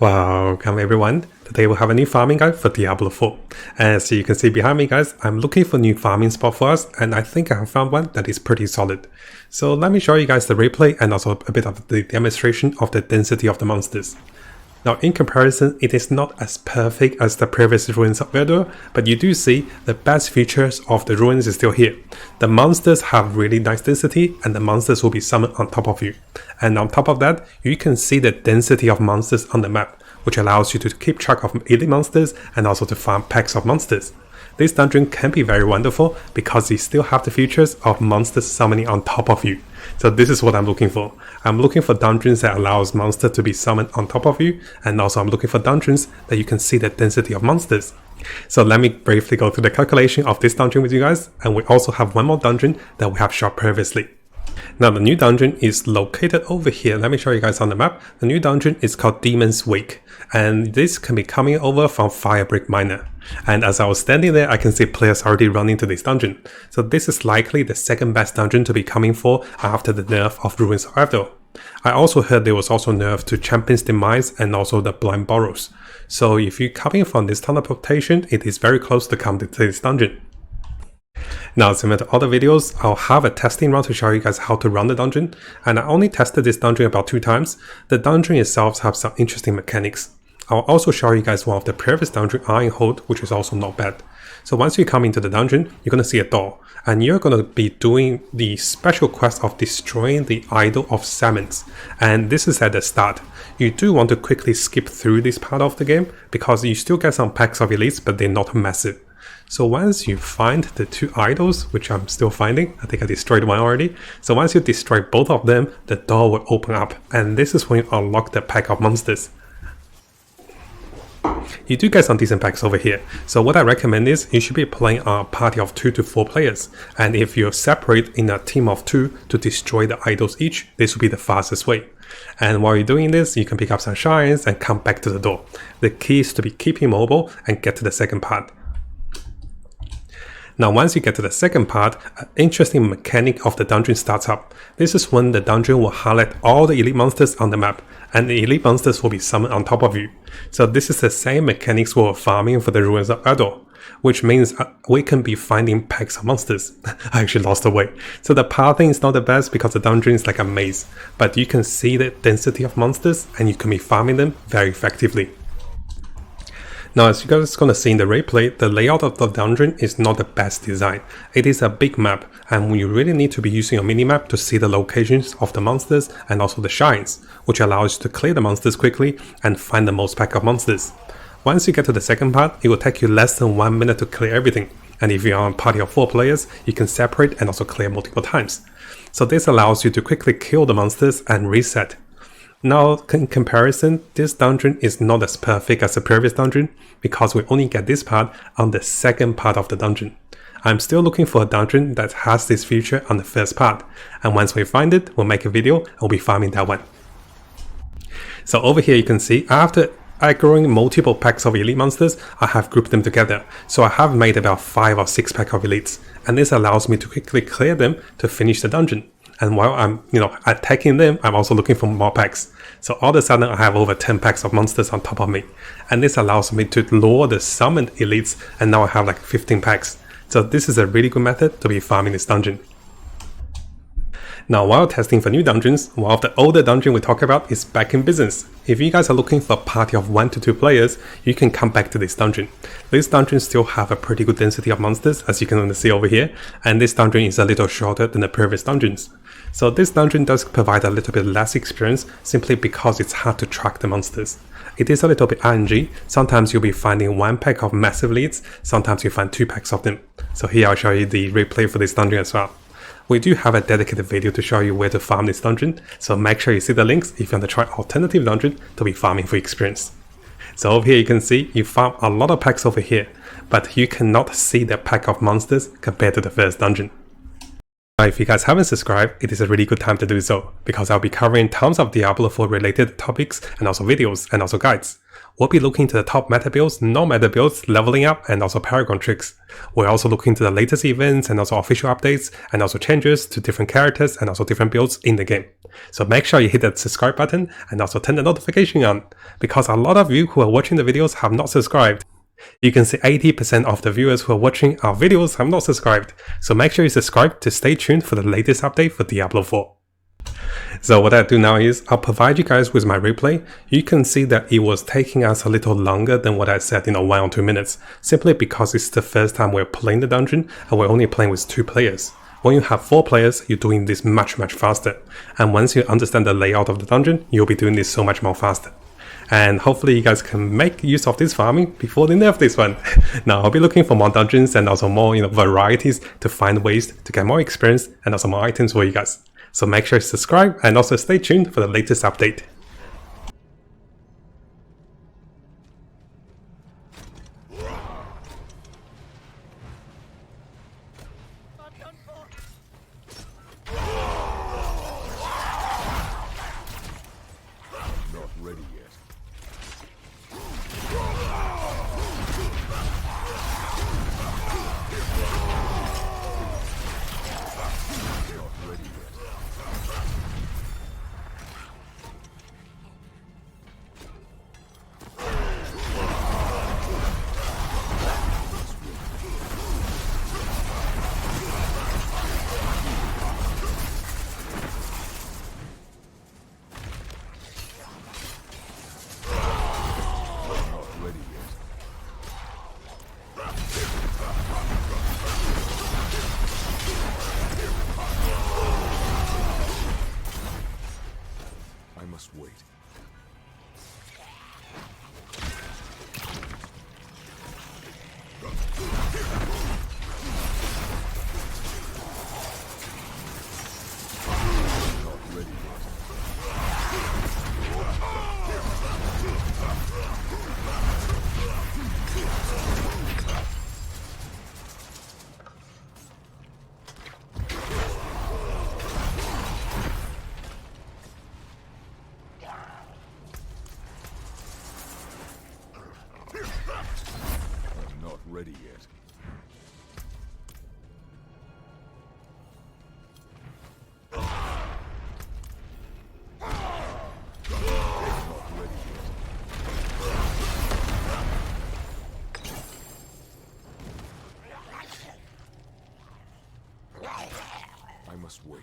Welcome everyone. Today we'll have a new farming guide for Diablo 4. As you can see behind me guys, I'm looking for a new farming spot for us and I think I have found one that is pretty solid. So let me show you guys the replay and also a bit of the demonstration of the density of the monsters. Now in comparison, it is not as perfect as the previous ruins of Diablo, but you do see the best features of the ruins is still here. The monsters have really nice density and the monsters will be summoned on top of you. And on top of that, you can see the density of monsters on the map, which allows you to keep track of elite monsters and also to farm packs of monsters. This dungeon can be very wonderful because you still have the features of monsters summoning on top of you. So this is what I'm looking for. I'm looking for dungeons that allows monsters to be summoned on top of you, and also I'm looking for dungeons that you can see the density of monsters. So let me briefly go through the calculation of this dungeon with you guys, and we also have one more dungeon that we have shot previously. Now the new dungeon is located over here. Let me show you guys on the map. The new dungeon is called Demon's Wake, and this can be coming over from Firebrick Miner. And as I was standing there, I can see players already running to this dungeon. So this is likely the second best dungeon to be coming for after the nerf of Ruins of Diablo. I also heard there was also nerf to Champion's Demise and also the Blind Burrows. So if you're coming from this teleportation, it is very close to come to this dungeon. Now, similar to other videos, I'll have a testing run to show you guys how to run the dungeon, and I only tested this dungeon about 2 times. The dungeon itself has some interesting mechanics. I'll also show you guys one of the previous dungeon, Ironhold, which is also not bad. So once you come into the dungeon, you're going to see a door, and you're going to be doing the special quest of destroying the Idol of Summons, and this is at the start. You do want to quickly skip through this part of the game, because you still get some packs of elites, but they're not massive. So once you find the 2 idols, which I'm still finding, I think I destroyed one already. So once you destroy both of them, the door will open up, and this is when you unlock the pack of monsters. You do get some decent packs over here, so what I recommend is you should be playing a party of 2 to 4 players, and if you're separate in a team of 2 to destroy the idols each, this will be the fastest way. And while you're doing this, you can pick up some shines and come back to the door. The key is to be keeping mobile and get to the second part. Now once you get to the second part, an interesting mechanic of the dungeon starts up. This is when the dungeon will highlight all the elite monsters on the map, and the elite monsters will be summoned on top of you. So this is the same mechanics we were farming for the Ruins of Diablo, which means we can be finding packs of monsters. I actually lost the way. So the pathing is not the best because the dungeon is like a maze, but you can see the density of monsters and you can be farming them very effectively. Now as you guys are going to see in the replay, the layout of the dungeon is not the best design. It is a big map, and you really need to be using a minimap to see the locations of the monsters and also the shines, which allows you to clear the monsters quickly and find the most pack of monsters. Once you get to the second part, it will take you less than 1 minute to clear everything, and if you're on a party of 4 players, you can separate and also clear multiple times. So this allows you to quickly kill the monsters and reset. Now, in comparison, this dungeon is not as perfect as the previous dungeon because we only get this part on the second part of the dungeon. I'm still looking for a dungeon that has this feature on the first part, and once we find it, we'll make a video and we'll be farming that one. So over here you can see, after aggroing multiple packs of elite monsters, I have grouped them together. So I have made about 5 or 6 packs of elites, and this allows me to quickly clear them to finish the dungeon. And while I'm, attacking them, I'm also looking for more packs. So all of a sudden I have over 10 packs of monsters on top of me. And this allows me to lower the summoned elites, and now I have like 15 packs. So this is a really good method to be farming this dungeon. Now while testing for new dungeons, one of the older dungeons we talk about is back in business. If you guys are looking for a party of 1 to 2 players, you can come back to this dungeon. This dungeon still have a pretty good density of monsters, as you can see over here, and this dungeon is a little shorter than the previous dungeons. So this dungeon does provide a little bit less experience simply because it's hard to track the monsters. It is a little bit RNG. Sometimes you'll be finding 1 pack of massive leads, sometimes you find 2 packs of them. So here I'll show you the replay for this dungeon as well. We do have a dedicated video to show you where to farm this dungeon, so make sure you see the links if you want to try alternative dungeon to be farming for experience. So over here you can see you farm a lot of packs over here, but you cannot see the pack of monsters compared to the first dungeon. Now if you guys haven't subscribed, it is a really good time to do so, because I'll be covering tons of Diablo 4 related topics and also videos and also guides. We'll be looking to the top meta builds, non-meta builds, leveling up, and also Paragon tricks. We're also looking to the latest events and also official updates, and also changes to different characters and also different builds in the game. So make sure you hit that subscribe button and also turn the notification on, because a lot of you who are watching the videos have not subscribed. You can see 80% of the viewers who are watching our videos have not subscribed, so make sure you subscribe to stay tuned for the latest update for Diablo 4. So what I do now is, I'll provide you guys with my replay. You can see that it was taking us a little longer than what I said, 1 or 2 minutes, simply because it's the first time we're playing the dungeon and we're only playing with 2 players. When you have 4 players, you're doing this much faster, and once you understand the layout of the dungeon, you'll be doing this so much more faster. And hopefully you guys can make use of this farming before they nerf this one. Now I'll be looking for more dungeons and also more varieties to find ways to get more experience and also more items for you guys. So make sure you subscribe and also stay tuned for the latest update. Wait. Ready yet. I must wait.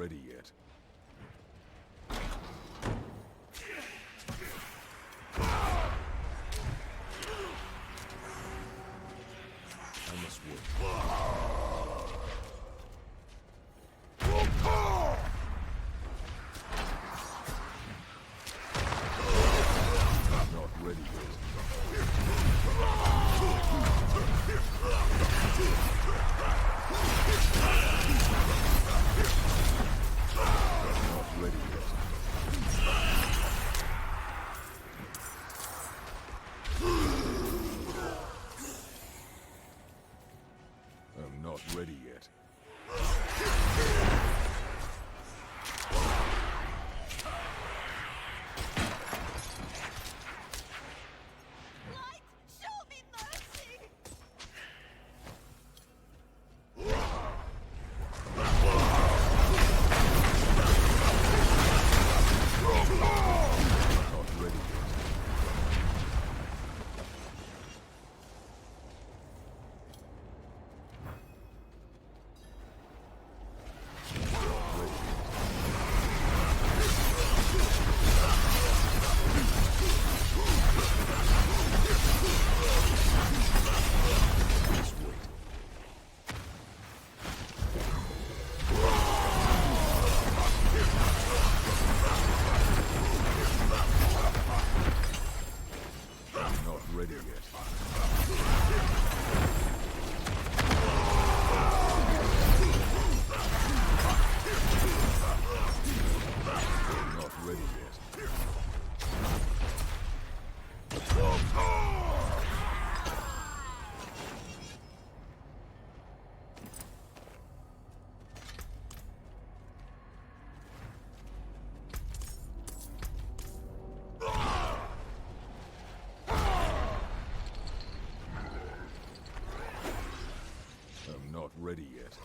ready yet. I must wait. I'm not ready yet. I'm not ready yet. Light, show me mercy! Not ready yet. Just wait. I'm not ready yet. I'm not ready yet. I'm not ready yet.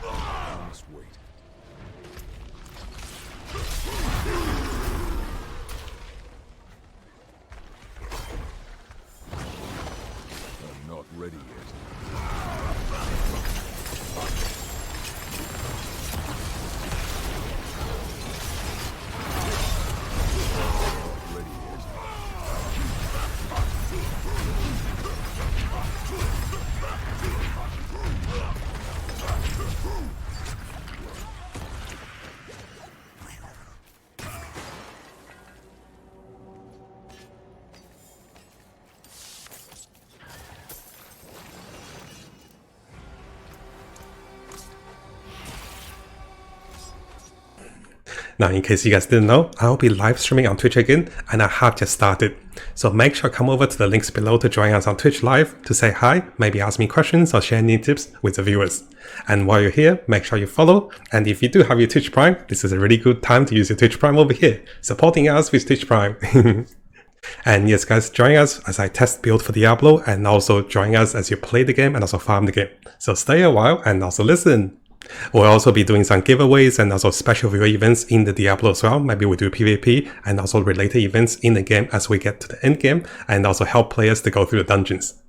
I must wait. I'm not ready yet. Not ready yet. Now, in case you guys didn't know, I'll be live streaming on Twitch again, and I have just started. So make sure to come over to the links below to join us on Twitch live to say hi, maybe ask me questions or share any tips with the viewers. And while you're here, make sure you follow. And if you do have your Twitch Prime, this is a really good time to use your Twitch Prime over here, supporting us with Twitch Prime. And yes, guys, join us as I test build for Diablo, and also join us as you play the game and also farm the game. So stay a while and also listen. We'll also be doing some giveaways and also special viewer events in the Diablo as well. Maybe we do PvP and also related events in the game as we get to the end game, and also help players to go through the dungeons.